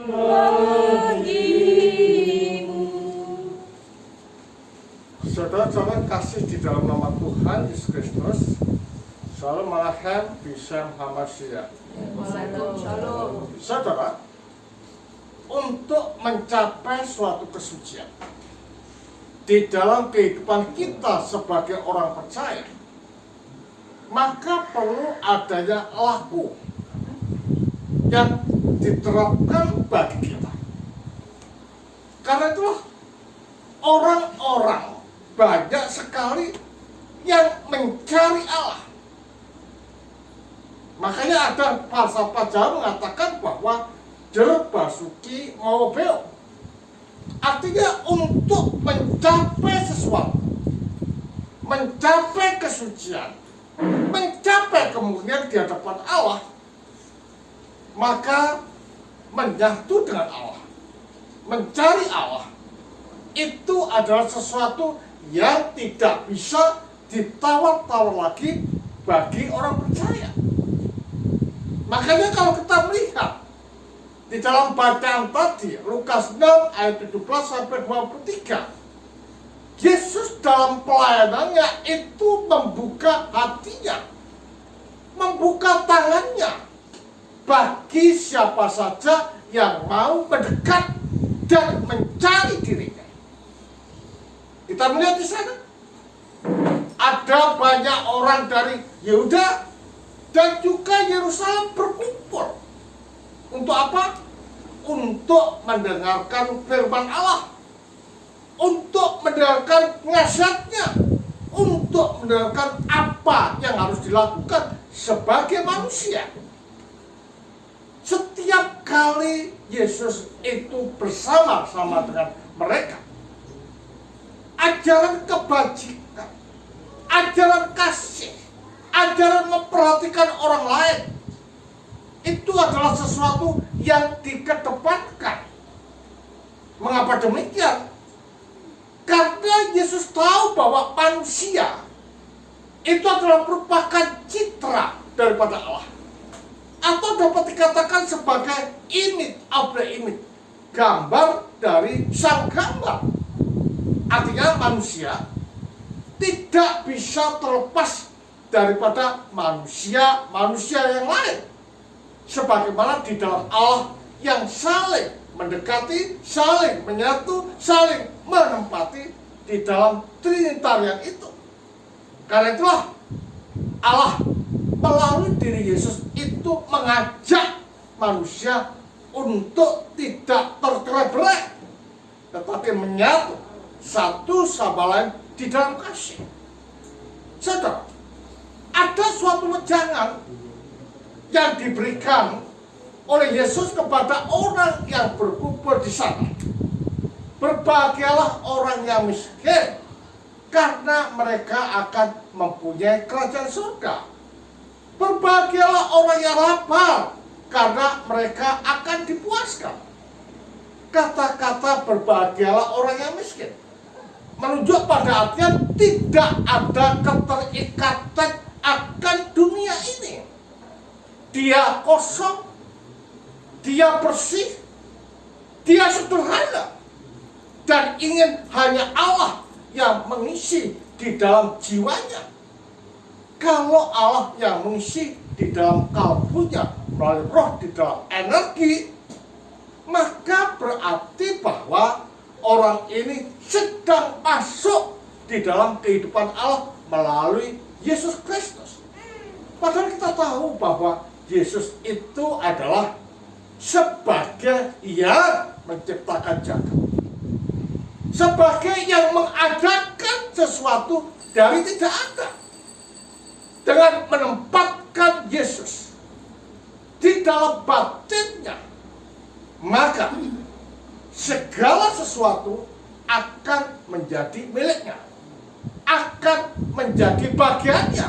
bagimu. Saudara-saudara kasih di dalam nama Tuhan Yesus Kristus, Shalom Alaikum Bishem Hamashiach. Shalom. Saudara, untuk mencapai suatu kesucian di dalam kehidupan kita sebagai orang percaya, maka perlu adanya laku yang diterapkan bagi kita. Karena itulah orang-orang banyak sekali yang mencari Allah. Makanya ada falsafah Jawa mengatakan bahwa jeruk basuki mau beo. Artinya untuk mencapai sesuatu, mencapai kesucian, mencapai kemuliaan di hadapan Allah, maka menyatu dengan Allah, mencari Allah, itu adalah sesuatu yang tidak bisa ditawar-tawar lagi bagi orang percaya. Makanya kalau kita melihat di dalam bacaan tadi, Lukas 6 ayat 17 sampai 23, Yesus dalam pelayanannya itu membuka hatinya, membuka tangannya bagi siapa saja yang mau mendekat dan mencari dirinya. Kita melihat di sana ada banyak orang dari Yehuda dan juga Yerusalem berkumpul. Untuk apa? Untuk mendengarkan firman Allah, untuk mendengarkan nasihatnya, untuk mendengarkan apa yang harus dilakukan sebagai manusia. Setiap kali Yesus itu bersama-sama dengan mereka, ajaran kebajikan, ajaran kasih, ajaran memperhatikan orang lain, itu adalah sesuatu yang dikedepankan. Mengapa demikian? Karena Yesus tahu bahwa manusia itu adalah merupakan citra daripada Allah, atau dapat dikatakan sebagai image of the image, gambar dari sang gambar. Artinya manusia tidak bisa terlepas daripada manusia yang lain. Sebagaimana di dalam Allah yang saling mendekati, saling menyatu, saling menempati di dalam Trinitarian itu. Karena itulah Allah melalui diri Yesus itu mengajak manusia untuk tidak tercerai-berai, tetapi menyatu satu sama lain di dalam kasih. Saudara, ada suatu wejangan yang diberikan oleh Yesus kepada orang yang berkumpul di sana. Berbahagialah orang yang miskin, karena mereka akan mempunyai kerajaan surga. Berbahagialah orang yang lapar, karena mereka akan dipuaskan. Kata-kata berbahagialah orang yang miskin menunjuk pada artian tidak ada keterikatan akan dunia ini. Dia kosong, dia bersih, dia sederhana, dan ingin hanya Allah yang mengisi di dalam jiwanya. Kalau Allah yang mengisi di dalam kalbunya melalui roh di dalam energi, maka berarti bahwa orang ini sedang masuk di dalam kehidupan Allah melalui Yesus Kristus. Padahal kita tahu bahwa Yesus itu adalah sebagai yang menciptakan jagat, sebagai yang mengadakan sesuatu dari tidak ada. Dengan menempatkan Yesus di dalam batinnya, maka segala sesuatu akan menjadi miliknya, akan menjadi bagiannya.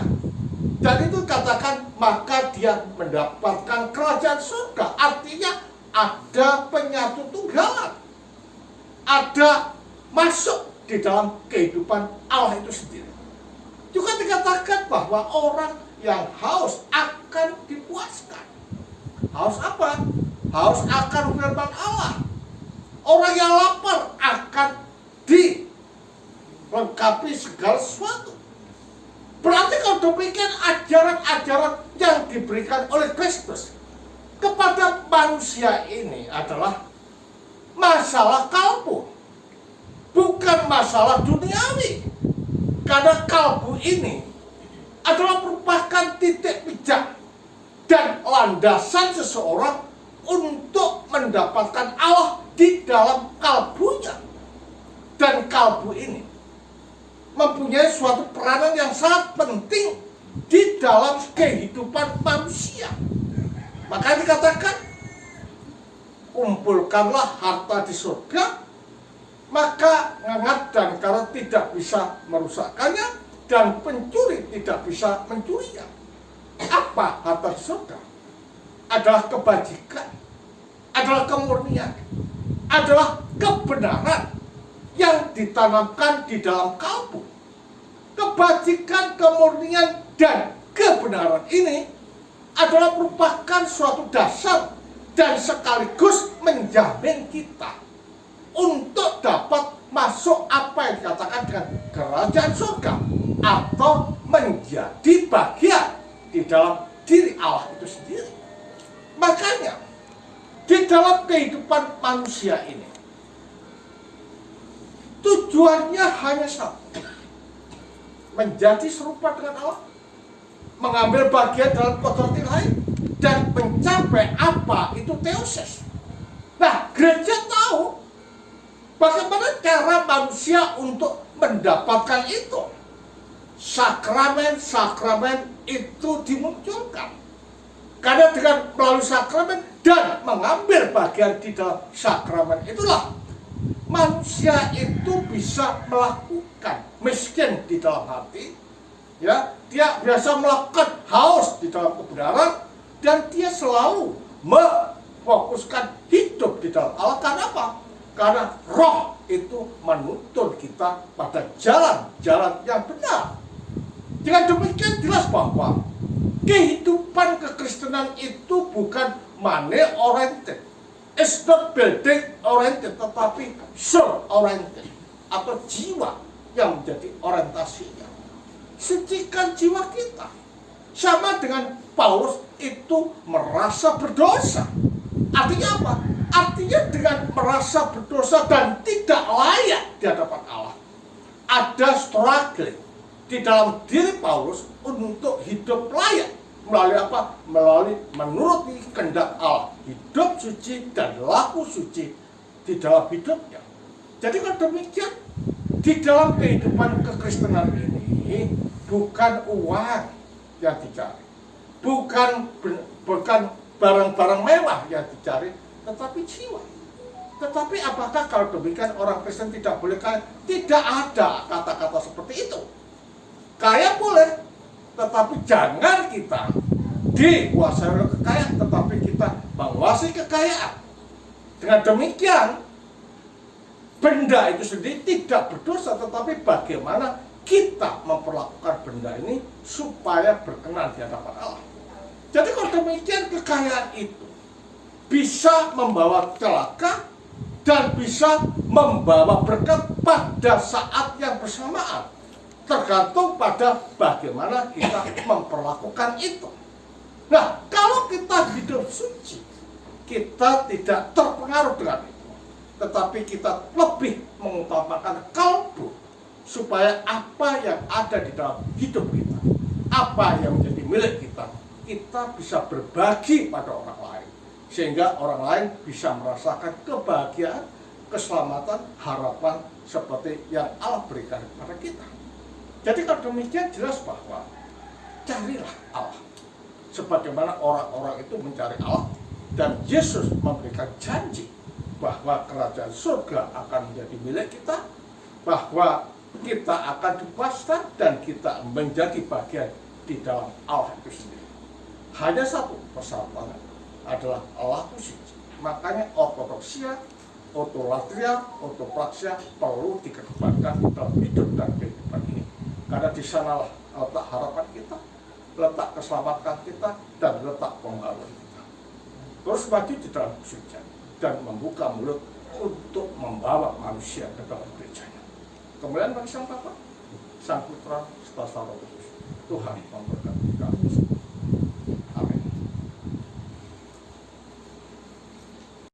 Dan itu katakan maka dia mendapatkan kerajaan surga. Artinya ada penyatu tunggalan, ada masuk di dalam kehidupan Allah itu sendiri. Juga dikatakan bahwa orang yang haus akan dipuaskan. Haus apa? haus akan firman Allah. Orang yang lapar akan dilengkapi segala sesuatu. Berarti kalau demikian ajaran-ajaran yang diberikan oleh Kristus kepada manusia ini adalah masalah kalbu, bukan masalah duniawi. Karena kalbu ini adalah merupakan titik pijak dan landasan seseorang untuk mendapatkan Allah di dalam kalbunya. Dan kalbu ini mempunyai suatu peranan yang sangat penting di dalam kehidupan manusia. Maka dikatakan, kumpulkanlah harta di surga, maka ngengat dan karat tidak bisa merusakkannya, dan pencuri tidak bisa mencurinya. Apa harta di surga? Adalah kebajikan, adalah kemurnian, adalah kebenaran yang ditanamkan di dalam kalbu. Kebajikan, kemurnian, dan kebenaran ini adalah merupakan suatu dasar dan sekaligus menjamin kita untuk dapat masuk apa yang dikatakan dengan kerajaan surga, atau menjadi bagian di dalam diri Allah itu sendiri. Makanya di dalam kehidupan manusia ini tujuannya hanya satu: menjadi serupa dengan Allah, mengambil bagian dalam kotorti lain, dan mencapai apa itu teoses. Nah, gereja tahu bagaimana cara manusia untuk mendapatkan itu. Sakramen-sakramen itu dimunculkan. Karena dengan melalui sakramen dan mengambil bagian di dalam sakramen itulah manusia itu bisa melakukan miskin di dalam hati, ya, dia biasa melakukan haus di dalam kebenaran, dan dia selalu memfokuskan hidup di dalam Allah. Karena apa? Karena roh itu menuntun kita pada jalan-jalan yang benar. Dengan demikian jelas bahwa kehidupan kekristenan itu bukan money oriented, it's not building oriented, tetapi soul oriented, atau jiwa yang menjadi orientasinya. Sucikan jiwa kita. Sama dengan Paulus itu merasa berdosa. Artinya apa? Artinya dengan merasa berdosa dan tidak layak di hadapan Allah, ada struggling di dalam diri Paulus untuk hidup layak. Melalui apa? Melalui menuruti kehendak Allah, hidup suci dan laku suci di dalam hidupnya. Jadi kalau demikian, di dalam kehidupan kekristenan ini bukan uang yang dicari, bukan barang-barang mewah yang dicari, tetapi jiwa. Tetapi apakah kalau demikian orang Kristen tidak boleh kaya? Tidak ada kata-kata seperti itu. Kaya boleh, tetapi jangan kita dikuasai oleh kekayaan, tetapi kita menguasai kekayaan. Dengan demikian, benda itu sendiri tidak berdosa, tetapi bagaimana kita memperlakukan benda ini supaya berkenan di hadapan Allah. Jadi kalau demikian, kekayaan itu bisa membawa celaka dan bisa membawa berkat pada saat yang bersamaan. Tergantung pada bagaimana kita memperlakukan itu. Nah, kalau kita hidup suci, kita tidak terpengaruh dengan itu, tetapi kita lebih mengutamakan kalbu, supaya apa yang ada di dalam hidup kita, apa yang menjadi milik kita, kita bisa berbagi pada orang lain, sehingga orang lain bisa merasakan kebahagiaan, keselamatan, harapan seperti yang Allah berikan kepada kita. Jadi kalau demikian jelas bahwa carilah Allah, sebagaimana orang-orang itu mencari Allah, dan Yesus memberikan janji bahwa kerajaan surga akan menjadi milik kita, bahwa kita akan dibebaskan dan kita menjadi bagian di dalam Allah itu sendiri. Hanya satu persyaratan, adalah Allah itu suci. Makanya ortodoksia, otolatria, otopraksia perlu dikedepankan dalam hidup dan kehidupan ini. Karena di sanalah letak harapan kita, letak keselamatan kita, dan letak pembaruan kita. terus mati di dalam surga dan membuka mulut untuk membawa manusia ke dalam gerejanya. Kemudian bagi Sang Bapa, Sang Putra, serta Sang Roh Kudus, Tuhan memberkati kita.